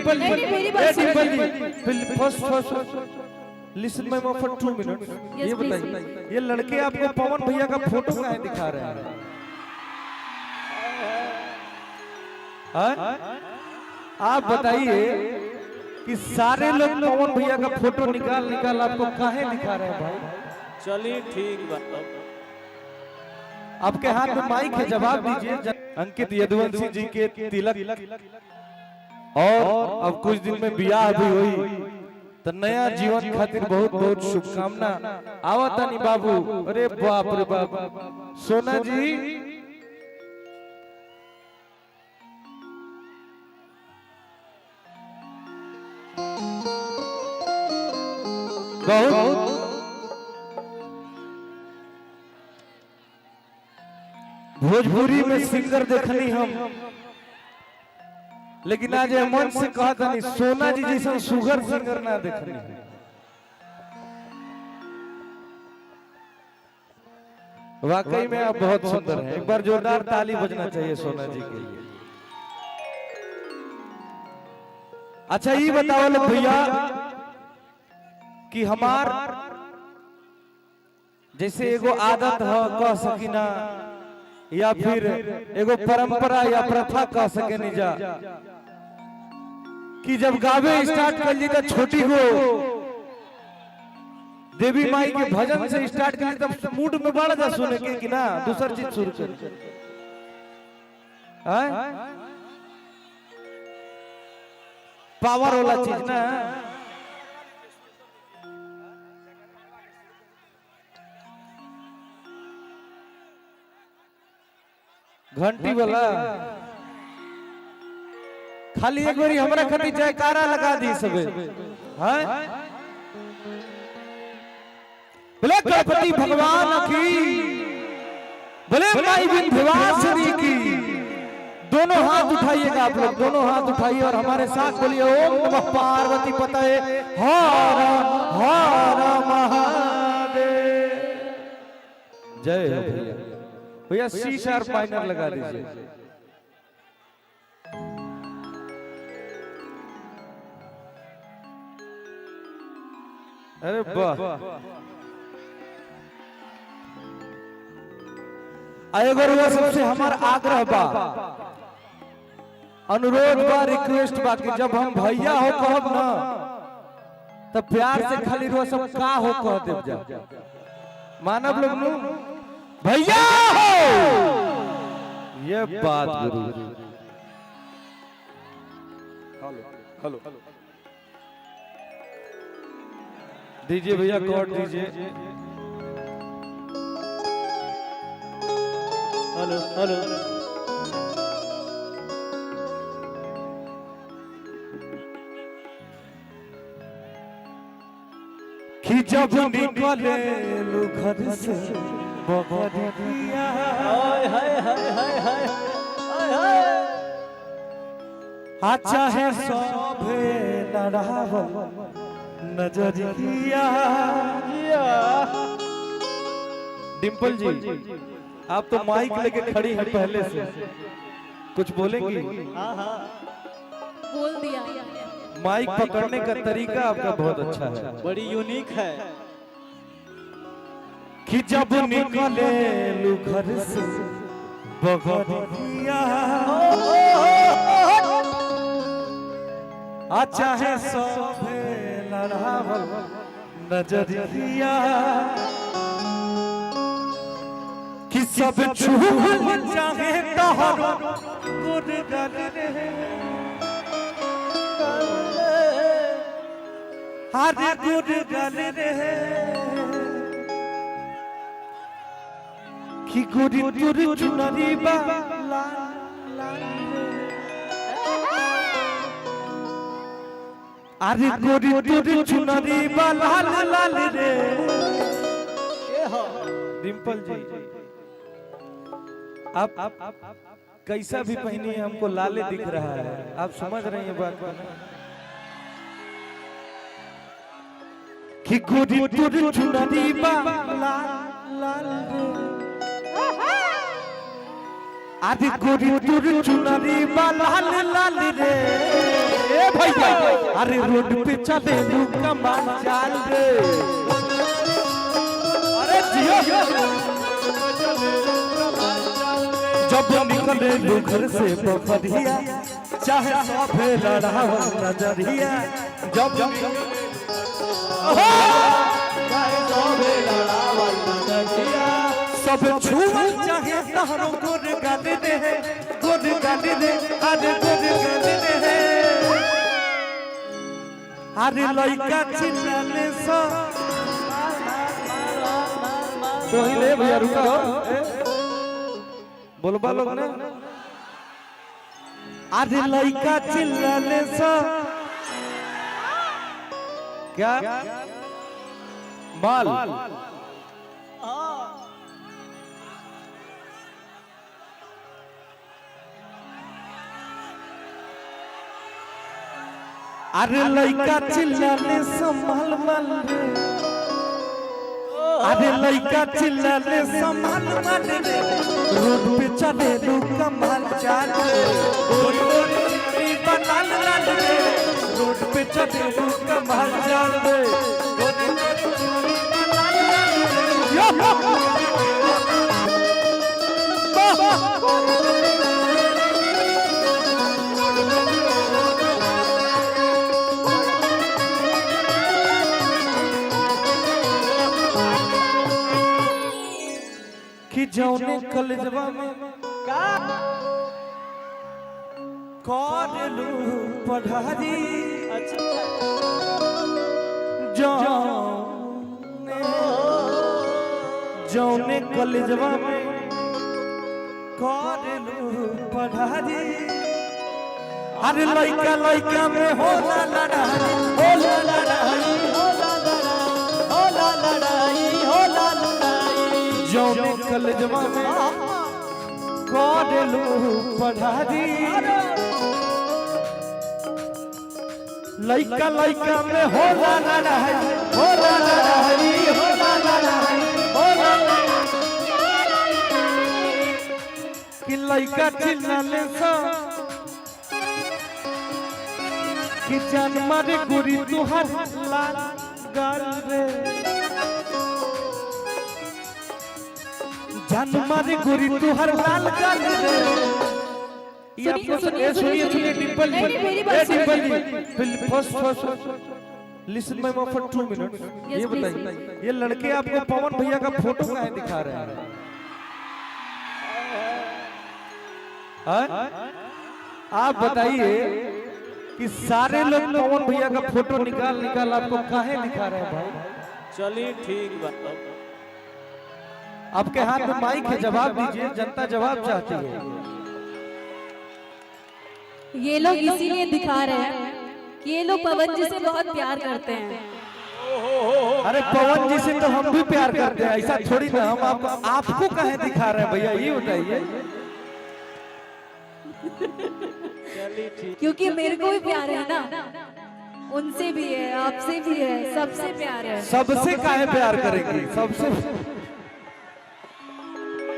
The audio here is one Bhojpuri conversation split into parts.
डिंपल जी, डिंपल जी, first listen my mom for 2 minutes. ये बताइए, ये लड़के आपको पवन भैया का फोटो काहे दिखा रहे हैं? आप बताइए कि सारे लोग पवन भैया का फोटो निकाल निकाल आपको काहे दिखा रहे हैं भाई? चलिए ठीक बात। आपके हाथ में माइक है, जवाब दीजिए। अंकित यदुवंशी जी के तिलक और अब कुछ दिन में बियाह भी हुई, तो नया जीवन खातिर बहुत बहुत शुभकामना। आवतानी बाबू, अरे बाप रे बाप, सोना जी बहुत भोजपुरी में सिंगर देखनी हम, लेकिन आज मन से कहा था नहीं, सोना जी जैसा सुगर सिंगर ना देखनी। वाकई में आप बहुत सुंदर हैं। एक बार जोरदार ताली बजना चाहिए सोना जी के लिए। अच्छा ये बताओ लोग भैया कि हमार जैसे एगो आदत है कह सकीना, या फिर एगो परंपरा या प्रथा कह सके नहीं जा, कि जब गावे स्टार्ट कर ली तो छोटी हो देवी माई के भजन से स्टार्ट कर ली तब मूड में बढ़ जा सुने के कि ना दूसर चीज शुरू कर। पावर वाला चीज ना, घंटी वाला खाली एक बारी हमरा खटी जयकारा लगा दी सबे। हैं बोले गणपति भगवान की, बोले माई विंध्यवासिनी की। दोनों हाथ उठाइएगा आप लोग, दोनों हाथ उठाइए और हमारे साथ बोलिए ओम नमः पार्वती पतये हर हर महादेव। जय हो भैया। भैया सी शार्प माइनर लगा दीजिए। अरे वाह, अगर वो सबसे हमारा आग्रह बा, अनुरोध बा, रिक्वेस्ट बा कि जब हम भैया हो कहब ना तब प्यार से खाली रो सब का हो कह देव जा। मानव लोग नु भैया हो, ये बात गुरु। हेलो हेलो दीजिए भैया, कॉर्ड दीजिए। हेलो हेलो कि जब निकले लो घर से बगरिया, हाय हाय हाय हाय हाय हाय, अच्छा है सोभे लड़ावल नजरिया। डिंपल जी आप तो माइक लेके खड़ी हैं पहले से, कुछ बोलेंगी? हाँ हाँ बोल दिया। माइक पकड़ने का तरीका आपका बहुत अच्छा है, बड़ी यूनिक है। कि जब निकले लू घर से बगरिया, अच्छा है सोभे लड़ावल नजरिया। कि सब छूल चाहे तोहरो गुरगल रे, हर गुरगल रे। कि गुरी तुर चुनरी बा लाल लाल रे, अरे गुरी तुर चुनरी बा लाल लाल रे। डिंपल जी आप कैसा भी पहनी है हमको लाले दिख रहा है, आप समझ रही हैं बात को? कि गुरी तुर चुनरी बा लाल लाल रे, आदि गुरी तुर चुनरी बा लाल लाल रे। भैया अरे रोड पे चले लू कमाल चाल रे अरे जियो जब निकले लू घर से बफरिया चाहे सब लड़ावा नजरिया जब सब छुआ चाहे तहरो गोर गाने दे अरे गोर गाने दे अरे लइका चिल्लाने सा पहले भैया रुका बोलबा लोग ने अरे लइका चिल्लाने सा क्या माल अरे लइका चिल्लाने संभाल माल रे अरे लइका चिल्लाने संभाल माल रे रोड पे चले लू कमाल चाल रे बनाल लाल रे रोड पे चले लू कमाल चाल रे कि जौने कलेजवा में करेलू पढ़ारी जौने कलेजवा में करेलू पढ़ारी अरे लइका लइका में होला लड़ाई होला लड़ाई होला लड़ाई होला लड़ाई जौने कलेजवा में करेलू पढ़ारी लइका लइका में होला लड़ाई होला लड़ाई होला लड़ाई होला कि लइका चिल्लाले सा कि जान मारे गोरी तुहार लाल गाल रे जान मारे गोरी तुहार लाल गाल रे ये आप सुनिए सुनिए डिंपल जी first listen my mom for 2 minutes ये बताइए ये लड़के आपको पवन भैया का फोटो काहे दिखा रहे हैं आप बताइए कि सारे लोग पवन भैया का फोटो निकाल आपको काहे दिखा रहे हैं भाई चलिए ठीक बात आपके हाथ में माइक है जवाब दीजिए जनता जवाब चाहती है ये लोग इसीलिए दिखा रहे हैं कि ये लोग पवन जी से बहुत प्यार करते हैं। अरे पवन जी से तो हम भी प्यार करते हैं ऐसा थोड़ी ना हम आपको काहे दिखा रहे हैं भैया ये बताइए क्योंकि मेरे को भी प्यार है ना उनसे भी है आपसे भी है सबसे प्यार है सबसे काहे प्यार करेंगे सबसे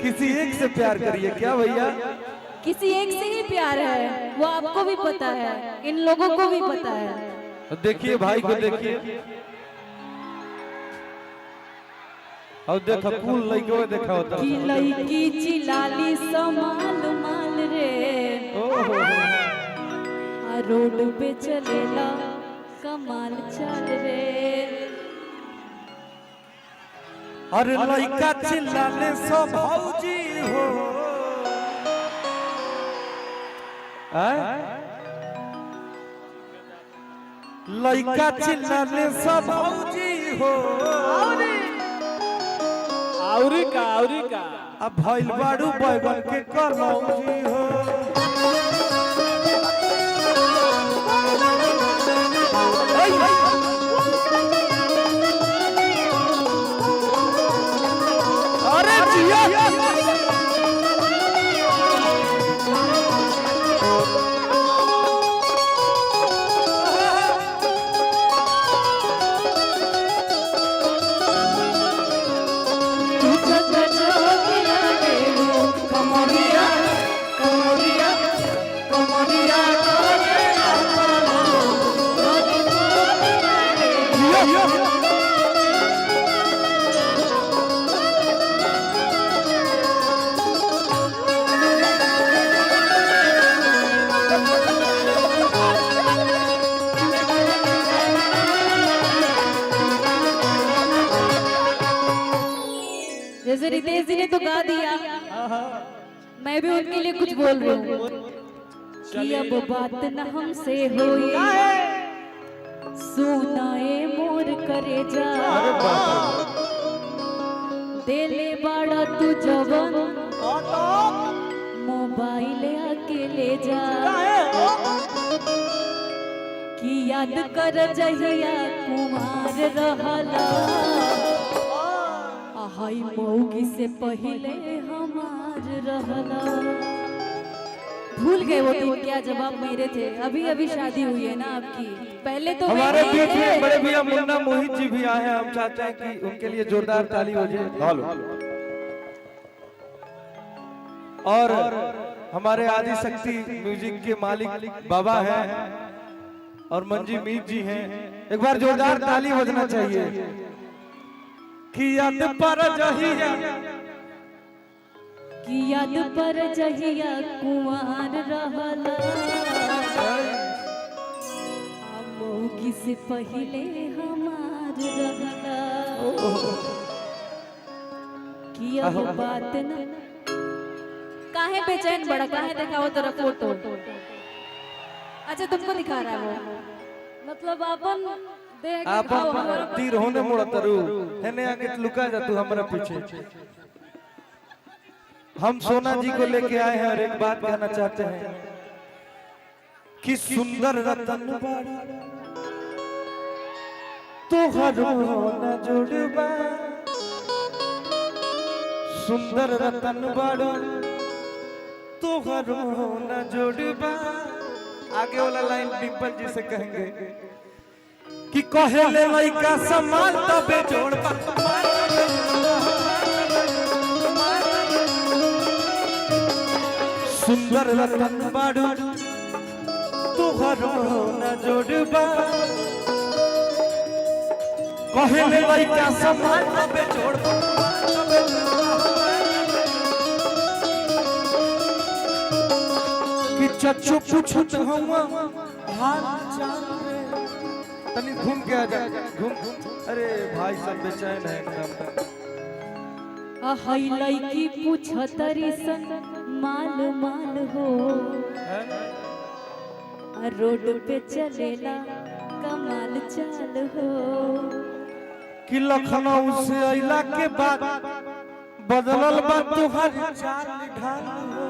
किसी एक से प्यार करिए क्या भैया किसी एक से ही प्यार है वो आपको भी पता है इन लोगों को भी पता है देखिए भाई को देखिए और देखो कूल लइको देखा होता कि लइकी चिलाली समाल माल रे ओहो आ रोड पे चलेला कमाल चाल रे अरे लइका चिल्लाने सो भौजी हो लइका चिल्लाने सो भौजी हो आउरी का अब भइल बाड़ू बैगन के कलौजी हो अरे जिया कमरिया जैसे रितेश जी ने तो गा दिया, मैं भी उनके लिए कुछ बोल रही हूँ कि अब बात न हमसे होई, सुनाए मोर करे जा, देले बाड़ा तू जवन मोबाइल अकेले जा, कि याद कर जहिया कुमार रहला, हाय मौगी से पहले हमार रहला। भूल गए वो दिन क्या जब आप मेरे थे, अभी अभी शादी हुई है ना आपकी, पहले तो हमारे बीच में बड़े भैया मुन्ना मोहित जी भी आए हैं, हम चाहते हैं कि उनके लिए जोरदार ताली हो जाए। और हमारे आदि शक्ति म्यूजिक के मालिक बाबा हैं और मंजी मीत जी हैं, एक बार जोरदार ताली बजना चाहिए। कि याद पर जहिया, कि याद पर जहिया कुंवार रहला, मौगी से पहले हमार रहला, कि अब बात न काहे बेचैन बड़ा, काहे दिखाओ तेरा फोटो। अच्छा तुमको दिखा रहा है वो, मतलब अपन देख के दिखाओ हमारा तीर होने मोड़ा तरु हेने आके लुका जा तू हमारे पीछे। हम सोना जी को लेके आए हैं और एक बात कहना चाहते हैं कि सुंदर रतन बाड़ा तो हर न जुड़बा, सुंदर रतन बाड़ा तो हर न जुड़बा। आगे वाला लाइन डिंपल जी से कहेंगे कि कहेले लइका समान तबे जोड़बा, सुंदर रतन बाड़ू तुहरो न जोड़बा, कहेले लइका समान तबे जोड़बा। कि चच्चू पूछत हुआ हाल चाल रे, तनी घूम के आ जा, घूम घूम। अरे भाई सब बेचैन है एकदम। हाय लड़की पूछतरी सन माल माल हो, रोड पे चलेला कमाल चाल हो, कि लखनऊ से अइला के बाद बदलल बा तुहार चाल ढाल हो।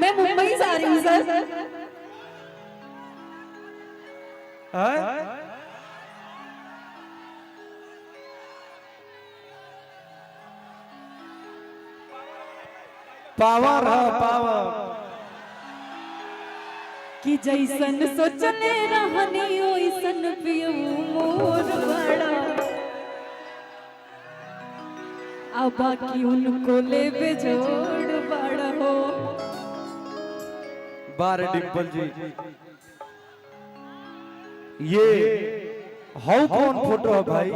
मैं मुंबई से आ रही हूँ सर। पावर है पावर, कि जैसन सोचले रहनी ओइसन पियो मोर बड़ा, अब बाकी उनको लेबे जोड़ बड़ा हो। बारे डिंपल जी, ये हाउ कौन फोटो है भाई?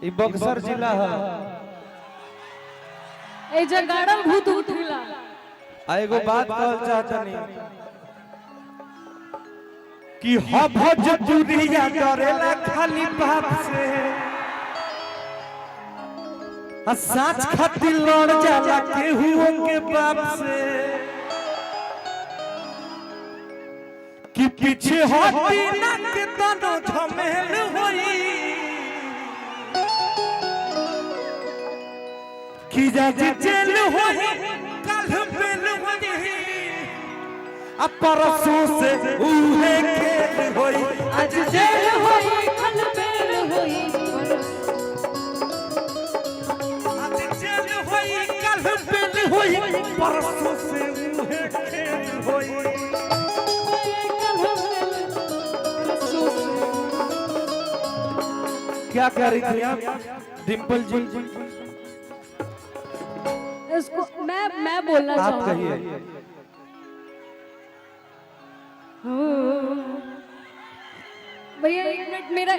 ये बक्सर जिला है। ए जगाड़म भूत उठला। एगो बात कहल चाहता नहीं कि हो भोजपुरिया डरेला खाली बाप से, साच खातिर लड़ जाला केहू के बाप से, कि पीछे हटी ना के तनो झमेल होई, कि जज जेल होई कल बेल होई, अब परसों से उहे खेल होई, आज जेल होई कल बेल होई, आज जेल होई कल बेल होई, परसों से उहे खेल होई। क्या कह रही थी आप डिम्पल जी? इसको मैं बोलना आप चाहूंगी। कहिए। भैया एक मिनट, मेरा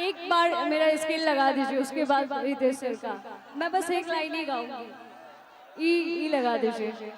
एक बार मेरा स्किल लगा दीजिए, उसके बाद रितेश सर का मैं बस एक लाइन ही गाऊंगी। ई लगा दीजिए।